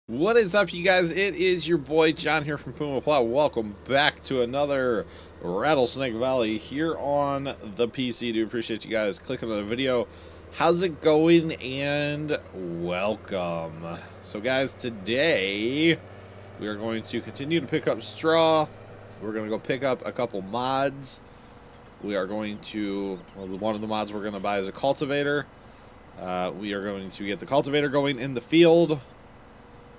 What is up, you guys? It is your boy John here from PumaPlow. Welcome back to another Rattlesnake Valley here on the PC. Do appreciate you guys clicking on the video. How's it going? And welcome. So guys, today we are going to continue to pick up straw. We're going to go pick up a couple mods. We are going to, well, one of the mods we're going to buy is a cultivator. We are going to get the cultivator going in the field.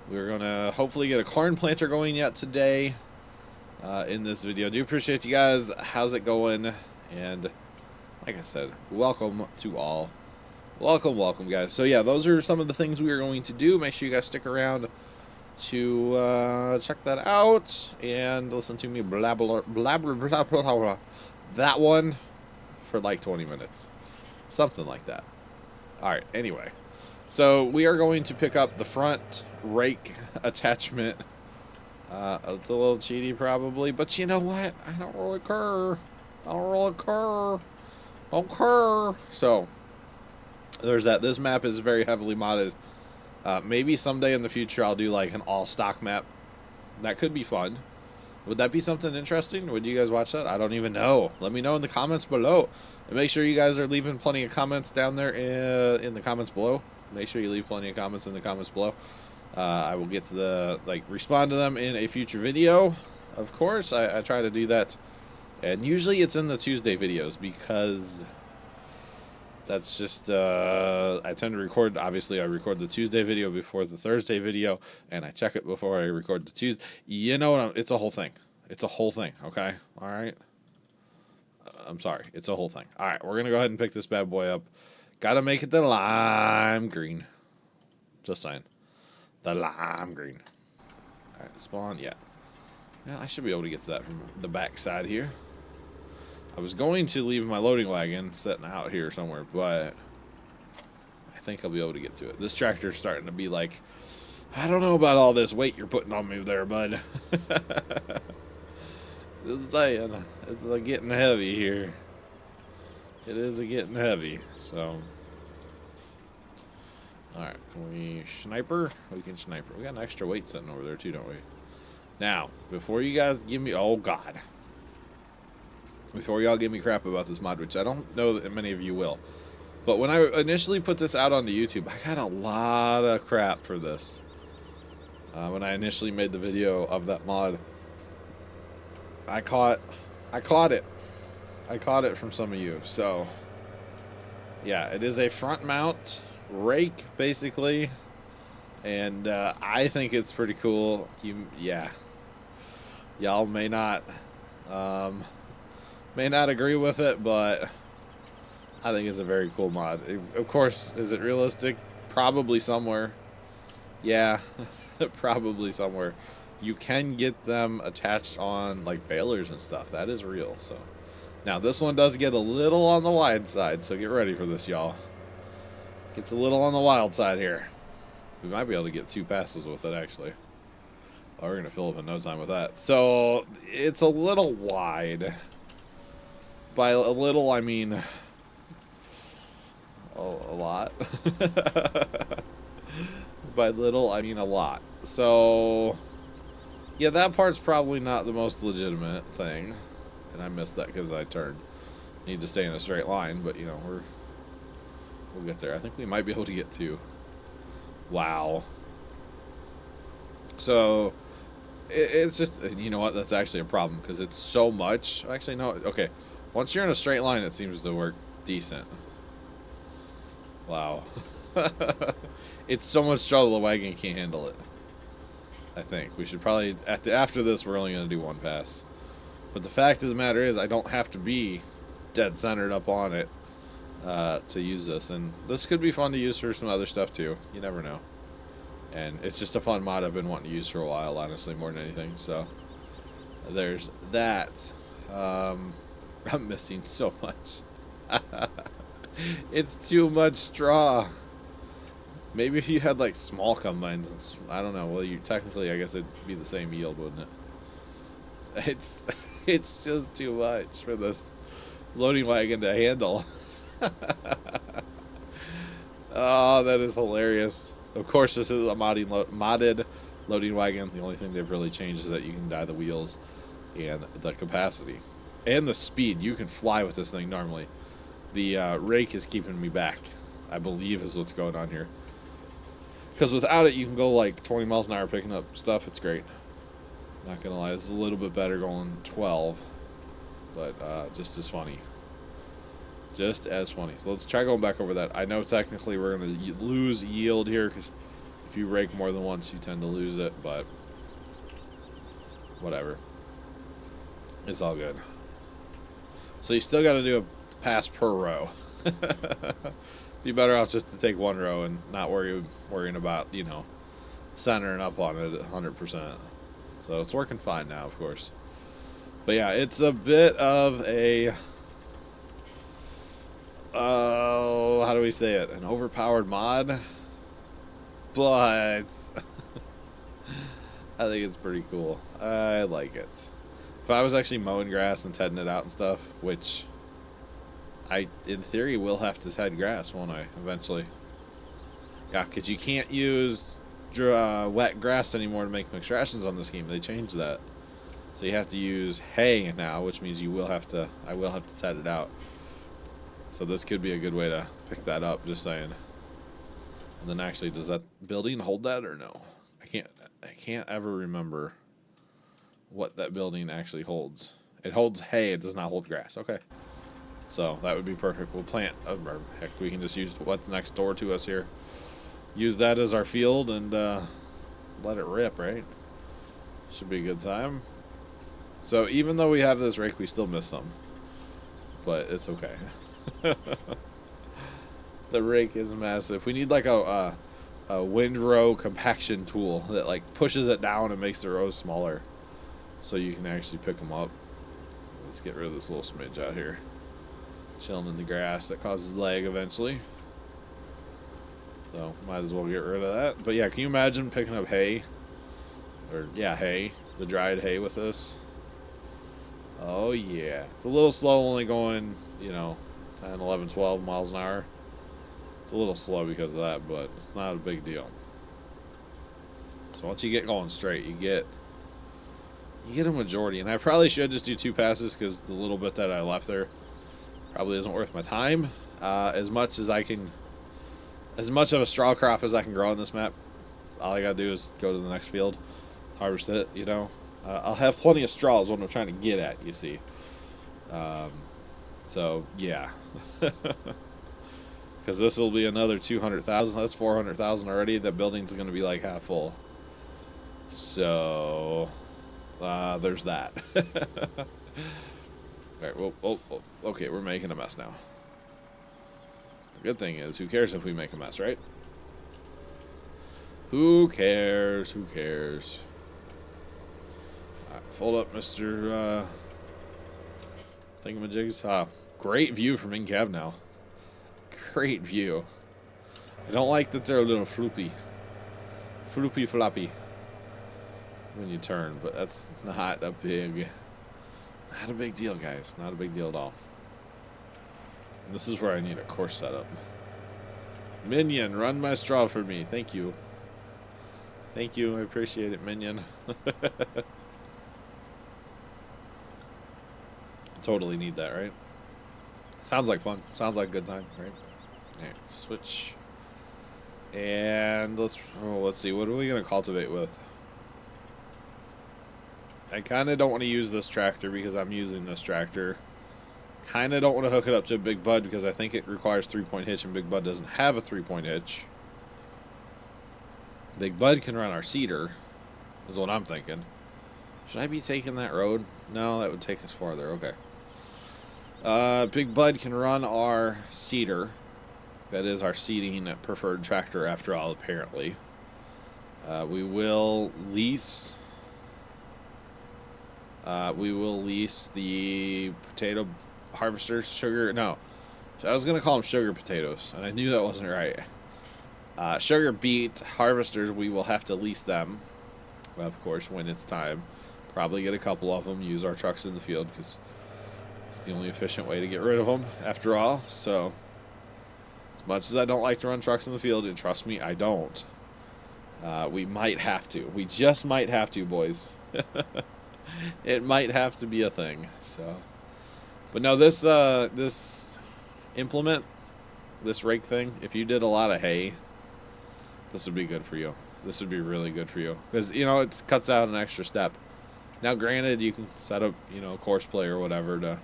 We're going to hopefully get a corn planter going yet today in this video. Do appreciate you guys. How's it going? And like I said, welcome to all. Welcome, guys. So yeah, those are some of the things we are going to do. Make sure you guys stick around to check that out and listen to me blabber that one for like 20 minutes. Something like that. Alright, anyway. So we are going to pick up the front rake attachment. It's a little cheaty probably, but you know what? I don't really care. Don't care. So there's that. This map is very heavily modded. Maybe someday in the future I'll do like an all stock map. That could be fun. Would that be something interesting? Would you guys watch that? I don't even know. Let me know in the comments below. And make sure you guys are leaving plenty of comments down there in the comments below. Make sure you leave plenty of comments in the comments below. I will get to respond to them in a future video. Of course, I try to do that. And usually it's in the Tuesday videos because that's just, I tend to record, obviously I record the Tuesday video before the Thursday video, and I check it before I record the Tuesday. You know what, it's a whole thing. It's a whole thing, okay? All right? I'm sorry, it's a whole thing. All right, we're going to go ahead and pick this bad boy up. Gotta make it the lime green. Just saying. The lime green. Alright, spawn, yeah. Yeah, I should be able to get to that from the back side here. I was going to leave my loading wagon sitting out here somewhere, but I think I'll be able to get to it. This tractor's starting to be like, I don't know about all this weight you're putting on me there, bud. Just saying. It's like getting heavy here. It is getting heavy, so. Alright, can we sniper? We can sniper. We got an extra weight sitting over there too, don't we? Now, before you guys give me, oh god. Before y'all give me crap about this mod, which I don't know that many of you will. But when I initially put this out onto YouTube, I got a lot of crap for this. When I initially made the video of that mod. I caught it. I caught it from some of you, so yeah, it is a front mount rake basically, and I think it's pretty cool. Y'all may not agree with it, but I think it's a very cool mod. Of course, is it realistic? Probably somewhere. Yeah, probably somewhere. You can get them attached on like balers and stuff. That is real. So now this one does get a little on the wide side, so get ready for this, y'all. Gets a little on the wild side here. We might be able to get 2 passes with it, actually. Oh, we're gonna fill up in no time with that. So it's a little wide. By a little, I mean a lot. By little, I mean a lot. So yeah, that part's probably not the most legitimate thing. And I missed that because I turned. Need to stay in a straight line, but you know, we'll get there. I think we might be able to get 2. Wow. So it's just, you know what, that's actually a problem because it's so much. Actually, no, okay. Once you're in a straight line, it seems to work decent. Wow. It's so much trouble the wagon can't handle it. I think we should probably, after this, we're only going to do 1 pass. But the fact of the matter is, I don't have to be dead centered up on it to use this. And this could be fun to use for some other stuff too. You never know. And it's just a fun mod I've been wanting to use for a while, honestly, more than anything. So there's that. I'm missing so much. It's too much straw. Maybe if you had like small combines, I don't know. Well, you technically, I guess it'd be the same yield, wouldn't it? It's just too much for this loading wagon to handle. Oh, that is hilarious. Of course, this is a modded loading wagon. The only thing they've really changed is that you can dye the wheels and the capacity. And the speed. You can fly with this thing normally. The rake is keeping me back, I believe is what's going on here. Because without it, you can go like 20 miles an hour picking up stuff. It's great. Not going to lie. This is a little bit better going 12. But just as funny. Just as funny. So let's try going back over that. I know technically we're going to lose yield here because if you rake more than once, you tend to lose it. But whatever. It's all good. So you still got to do a pass per row. Be better off just to take one row and not worrying about, you know, centering up on it 100%. So it's working fine now, of course. But yeah, it's a bit of a how do we say it? An overpowered mod, but I think it's pretty cool. I like it. If I was actually mowing grass and tedding it out and stuff, which I, in theory, will have to ted grass, won't I, eventually? Yeah, because you can't use wet grass anymore to make mixed rations on this game. They changed that. So you have to use hay now, which means I will have to ted it out. So this could be a good way to pick that up, just saying. And then actually, does that building hold that or no? I can't ever remember what that building actually holds. It holds hay, it does not hold grass. Okay. So that would be perfect. We'll plant, or heck, we can just use what's next door to us here. Use that as our field and let it rip, right? Should be a good time. So even though we have this rake, we still miss some. But it's okay. The rake is massive. We need like a windrow compaction tool that like pushes it down and makes the rows smaller, so you can actually pick them up. Let's get rid of this little smidge out here, chilling in the grass that causes lag eventually. So might as well get rid of that. But yeah, can you imagine picking up hay, or yeah, hay, the dried hay with this? Oh yeah, it's a little slow, only going, you know, 10, 11, 12 miles an hour. It's a little slow because of that, but it's not a big deal. So once you get going straight, you get a majority. And I probably should just do 2 passes because the little bit that I left there probably isn't worth my time. As much of a straw crop as I can grow on this map, all I gotta do is go to the next field, harvest it, you know. I'll have plenty of straw is what I'm trying to get at, you see. So, yeah. Because this will be another 200,000. That's 400,000 already. That building's going to be like half full. So, there's that. Alright, well, okay, we're making a mess now. The good thing is, who cares if we make a mess, right? Who cares? Who cares? Alright, fold up, Mr. Thingamajigs. Great view from in-cab now. Great view. I don't like that they're a little floppy floppy when you turn, but that's not a big deal, guys. Not a big deal at all. And this is where I need a course setup. Minion, run my straw for me. Thank you. Thank you. I appreciate it, Minion. Totally need that, right? Sounds like fun. Sounds like a good time, right? Alright, switch. And let's see. What are we going to cultivate with? I kind of don't want to use this tractor because I'm using this tractor. Kind of don't want to hook it up to a Big Bud because I think it requires 3-point hitch and Big Bud doesn't have a 3-point hitch. Big Bud can run our seeder, is what I'm thinking. Should I be taking that road? No, that would take us farther. Okay. Big Bud can run our seeder. That is our seeding preferred tractor after all, apparently. We will lease the potato harvesters. I was going to call them sugar potatoes, and I knew that wasn't right. Sugar beet harvesters, we will have to lease them, of course, when it's time. Probably get a couple of them, use our trucks in the field, because it's the only efficient way to get rid of them, after all. So, as much as I don't like to run trucks in the field, and trust me, I don't. We might have to. We just might have to, boys. It might have to be a thing. So, but no, this implement, this rake thing, if you did a lot of hay, this would be good for you. This would be really good for you because it cuts out an extra step. Now, granted, you can set up course play or whatever to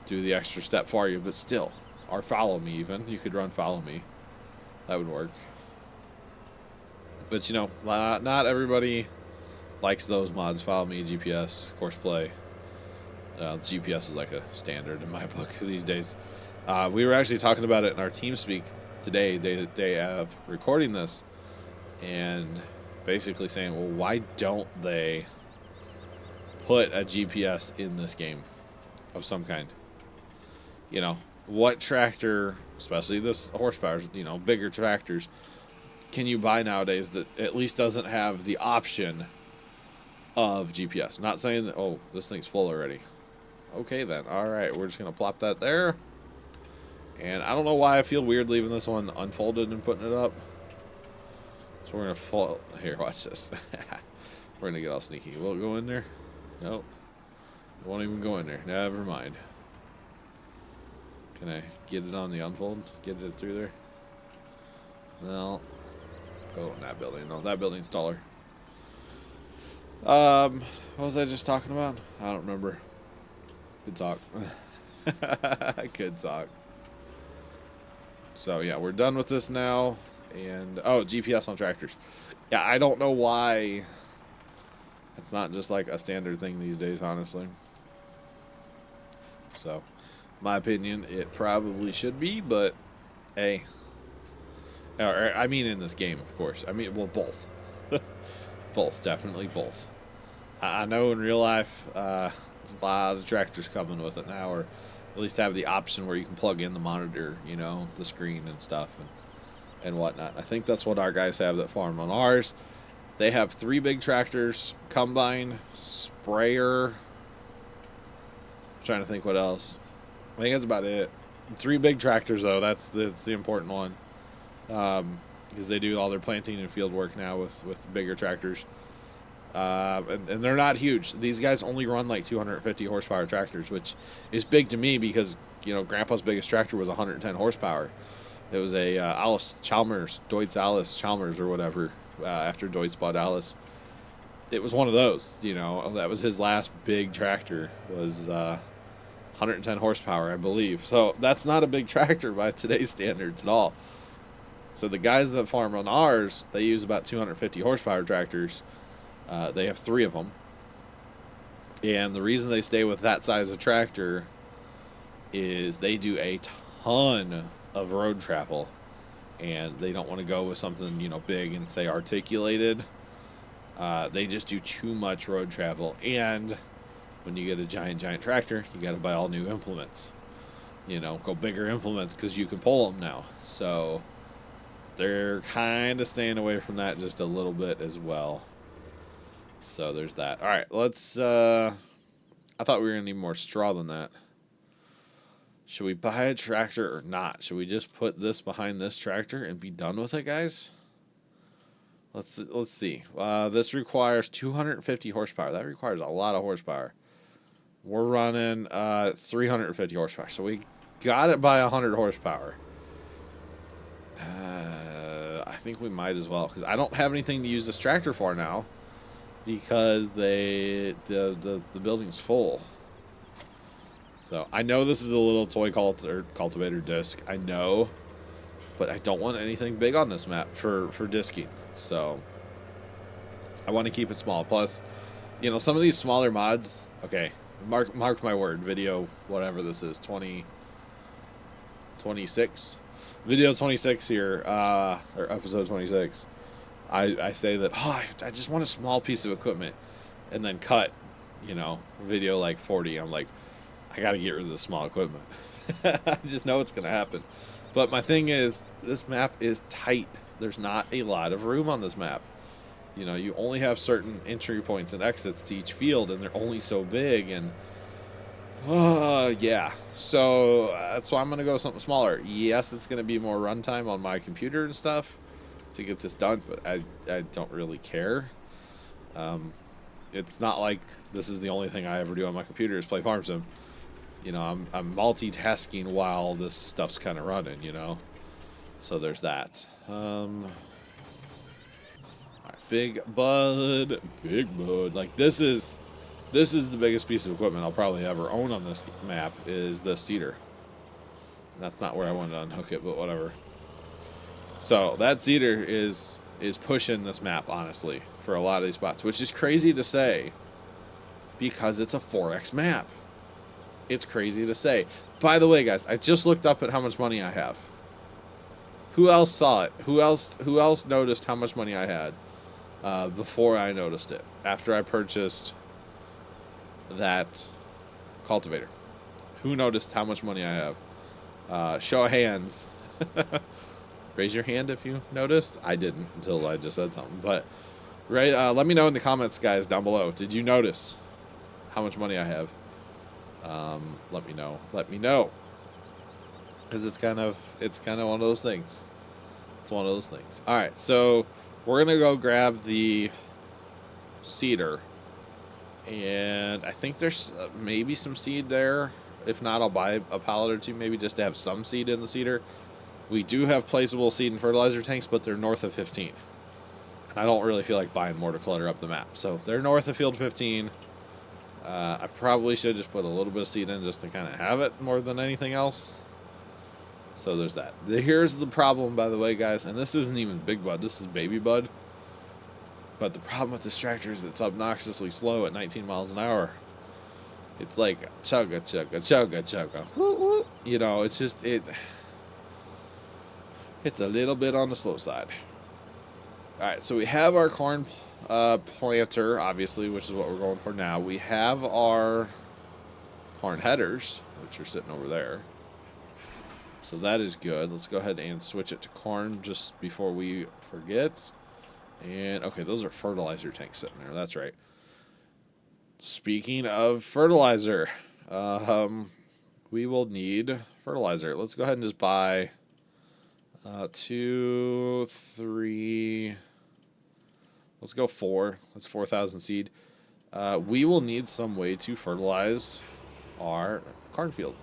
do the extra step for you, but still, or follow me even. You could run follow me. That would work. But not everybody likes those mods. Follow me, GPS, course play. GPS is like a standard in my book these days. We were actually talking about it in our TeamSpeak today, day of recording this, and basically saying, well, why don't they put a GPS in this game of some kind? What tractor, especially this horsepower, bigger tractors, can you buy nowadays that at least doesn't have the option of GPS? Not saying that, oh, this thing's full already. Okay, then. All right, we're just going to plop that there. And I don't know why I feel weird leaving this one unfolded and putting it up. So we're going to fall. Here, watch this. We're going to get all sneaky. Will it go in there? Nope. It won't even go in there. Never mind. Can I get it on the unfold? Get it through there? No. Go in that building. No, that building's taller. What was I just talking about? I don't remember. Good talk. Good talk. So yeah, we're done with this now. And GPS on tractors. Yeah, I don't know why it's not just like a standard thing these days, honestly. So, my opinion, it probably should be, but hey. I mean in this game, of course. I mean, well, both. Both, definitely both. I know in real life, a lot of tractors coming with it now, or at least have the option where you can plug in the monitor, the screen and stuff and whatnot. I think that's what our guys have that farm on ours. They have 3 big tractors, combine, sprayer. I'm trying to think what else. I think that's about it. 3 big tractors, though. That's the important one. Because they do all their planting and field work now with bigger tractors. And they're not huge. These guys only run like 250 horsepower tractors, which is big to me because, Grandpa's biggest tractor was 110 horsepower. It was a Alice Chalmers, Deutz Alice Chalmers or whatever, after Deutz bought Alice. It was one of those, that was his last big tractor, was 110 horsepower, I believe. So that's not a big tractor by today's standards at all. So the guys that farm on ours, they use about 250 horsepower tractors. They have 3 of them. And the reason they stay with that size of tractor is they do a ton of road travel. And they don't want to go with something, big and say articulated. They just do too much road travel. And when you get a giant tractor, you got to buy all new implements. Go bigger implements because you can pull them now. So they're kind of staying away from that just a little bit as well. So there's that. All right, let's... I thought we were going to need more straw than that. Should we buy a tractor or not? Should we just put this behind this tractor and be done with it, guys? Let's see. This requires 250 horsepower. That requires a lot of horsepower. We're running 350 horsepower. So we got it by 100 horsepower. I think we might as well, because I don't have anything to use this tractor for now, because the building's full. So I know this is a little toy cultivator disc. I know, but I don't want anything big on this map for disking. So I want to keep it small. Plus, some of these smaller mods. Okay, mark my word. Video, whatever this is, 26. Video 26 here, or episode 26, I say that, I just want a small piece of equipment, and then cut, video like 40. I'm like, I got to get rid of the small equipment. I just know it's going to happen. But my thing is, this map is tight. There's not a lot of room on this map. You only have certain entry points and exits to each field, and they're only so big, and yeah. So that's why I'm going to go something smaller. Yes, it's going to be more runtime on my computer and stuff, to get this done, but I don't really care. It's not like this is the only thing I ever do on my computer is play Farm Sim. You know, I'm multitasking while this stuff's kind of running, you know. So there's that. All right, big bud. Like this is the biggest piece of equipment I'll probably ever own on this map is the seeder. That's not where I wanted to unhook it, but whatever. So that seeder is pushing this map, honestly, for a lot of these spots, which is crazy to say because it's a 4X map. It's crazy to say. By the way, guys, I just looked up at how much money I have. Who else saw it? Who else noticed how much money I had before I noticed it? After I purchased that cultivator. Who noticed how much money I have? Show of hands. Raise your hand if you noticed. I didn't until I just said something. But let me know in the comments, guys, down below. Did you notice how much money I have? Let me know. Let me know. Because it's kind of one of those things. It's one of those things. All right, so we're gonna go grab the seeder, and I think there's maybe some seed there. If not, I'll buy a pallet or two, maybe just to have some seed in the seeder. We do have placeable seed and fertilizer tanks, but they're north of 15. I don't really feel like buying more to clutter up the map. So they're north of field 15. I probably should just put a little bit of seed in just to kind of have it more than anything else. So there's that. Here's the problem, by the way, guys, and this isn't even big bud. This is baby bud. But the problem with this tractor is it's obnoxiously slow at 19 miles an hour. It's like chugga chugga chugga chugga. You know, it's just it's a little bit on the slow side. All right, so we have our corn planter, obviously, which is what we're going for now. We have our corn headers, which are sitting over there. So that is good. Let's go ahead and switch it to corn just before we forget. And okay, those are fertilizer tanks sitting there. That's right. Speaking of fertilizer, we will need fertilizer. Let's go ahead and just buy 2, 3. Let's go 4. That's 4,000 seed. We will need some way to fertilize our cornfield.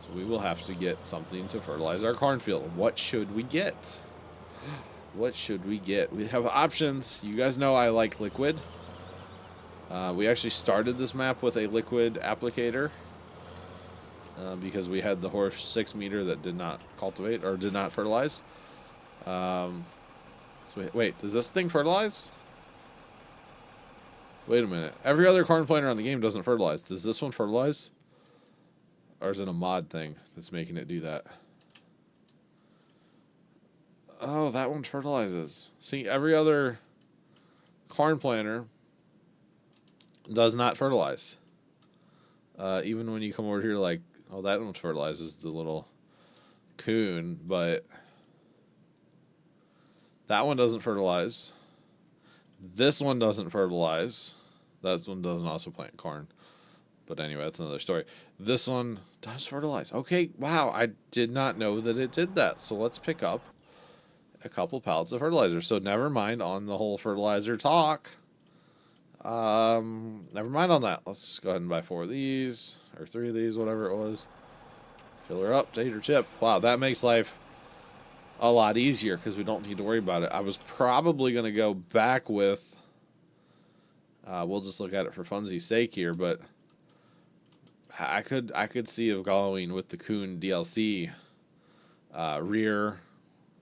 So we will have to get something to fertilize our cornfield. What should we get? What should we get? We have options. You guys know I like liquid. We actually started this map with a liquid applicator because we had the horse 6 meter that did not cultivate or did not fertilize. So wait, does this thing fertilize? Wait a minute. Every other corn planter on the game doesn't fertilize. Does this one fertilize? Or is it a mod thing that's making it do that? Oh, that one fertilizes. See, every other corn planter does not fertilize. Even when you come over here, like, oh, that one fertilizes the little coon, but that one doesn't fertilize. This one doesn't fertilize. That one doesn't also plant corn. But anyway, that's another story. This one does fertilize. Okay, wow, I did not know that it did that. So let's pick up a couple pallets of fertilizer. So never mind on the whole fertilizer talk. Never mind on that. Let's just go ahead and buy 4 of these, or 3 of these, whatever it was. Fill her up, tater chip. Wow, that makes life a lot easier because we don't need to worry about it. I was probably going to go back with, we'll just look at it for funsies' sake here, but I could see of going with the Coon DLC rear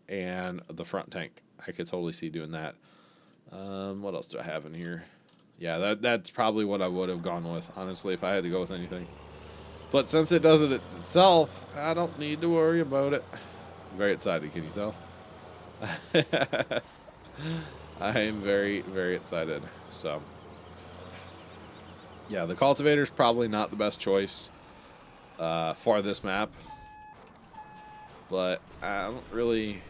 and the front tank. I could totally see doing that. What else do I have in here? Yeah, that's probably what I would have gone with, honestly, if I had to go with anything. But since it does it itself, I don't need to worry about it. I'm very excited, can you tell? I am very, very excited. So, yeah, the cultivator's probably not the best choice for this map. But I don't really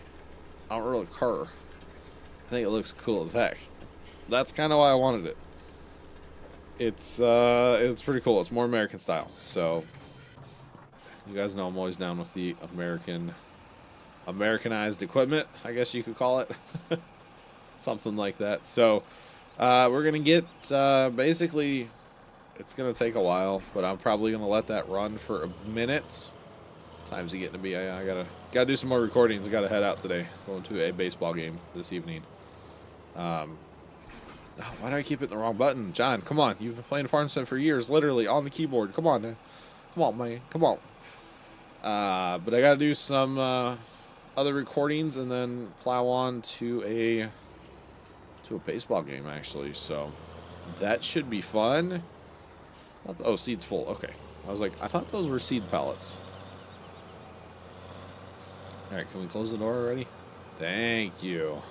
care. I think it looks cool as heck. That's kind of why I wanted it. It's pretty cool. It's more American style. So you guys know I'm always down with the American Americanized equipment, I guess you could call it. Something like that. So we're going to get basically, it's going to take a while, but I'm probably going to let that run for a minute. Time's getting to be, I gotta do some more recordings. I gotta head out today, going to a baseball game this evening. Why do I keep hitting the wrong button? John, come on. You've been playing Farm Sim for years, literally, on the keyboard. Come on, man. Come on, man. Come on. But I gotta do some other recordings and then plow on to a baseball game, actually. So that should be fun. Oh, seed's full. Okay. I was like, I thought those were seed pallets. Alright, can we close the door already? Thank you.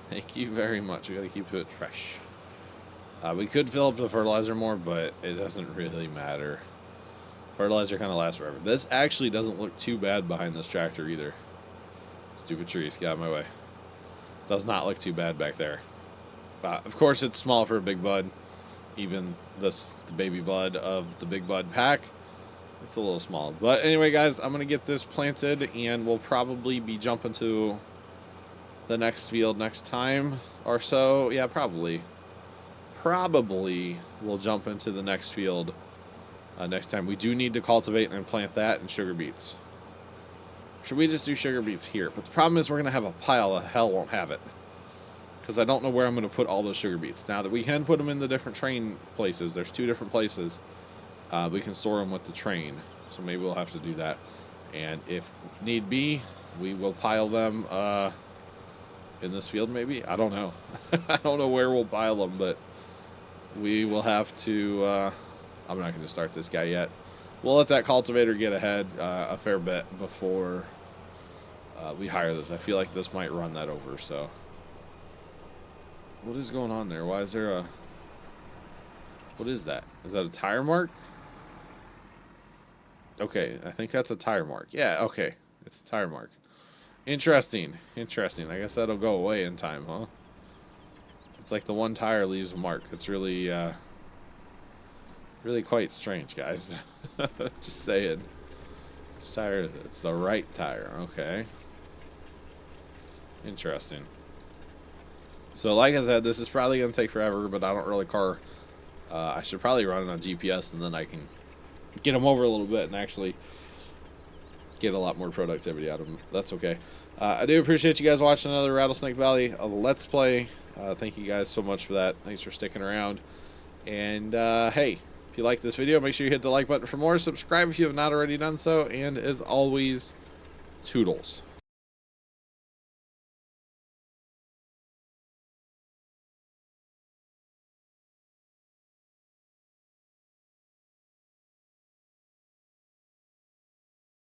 Thank you very much. We gotta keep it fresh. We could fill up the fertilizer more, but it doesn't really matter. Fertilizer kind of lasts forever. This actually doesn't look too bad behind this tractor either. Stupid trees, get out of my way. Does not look too bad back there. Of course, it's small for a big bud. Even the baby bud of the big bud pack. It's a little small. But anyway, guys, I'm going to get this planted, and we'll probably be jumping to the next field next time or so. Yeah, probably. Probably we'll jump into the next field next time. We do need to cultivate and plant that and sugar beets. Should we just do sugar beets here? But the problem is we're going to have a pile of hell won't have it. Because I don't know where I'm going to put all those sugar beets. Now that we can put them in the different train places, there's 2 different places. We can store them with the train, so maybe we'll have to do that. And if need be, we will pile them in this field, maybe? I don't know. I don't know where we'll pile them, but we will have to... I'm not going to start this guy yet. We'll let that cultivator get ahead a fair bit before we hire this. I feel like this might run that over, so... What is going on there? Why is there a... What is that? Is that a tire mark? Okay, I think that's a tire mark. Yeah, okay. It's a tire mark. Interesting. Interesting. I guess that'll go away in time, huh? It's like the one tire leaves a mark. It's really, really quite strange, guys. Just saying. Which tire is it? It's the right tire. Okay. Interesting. So, like I said, this is probably going to take forever, but I don't really care. I should probably run it on GPS, and then I can get them over a little bit and actually get a lot more productivity out of them. That's okay. I do appreciate you guys watching another Rattlesnake Valley Let's Play. Thank you guys so much for that. Thanks for sticking around. And, hey, if you like this video, make sure you hit the like button for more. Subscribe if you have not already done so. And, as always, toodles.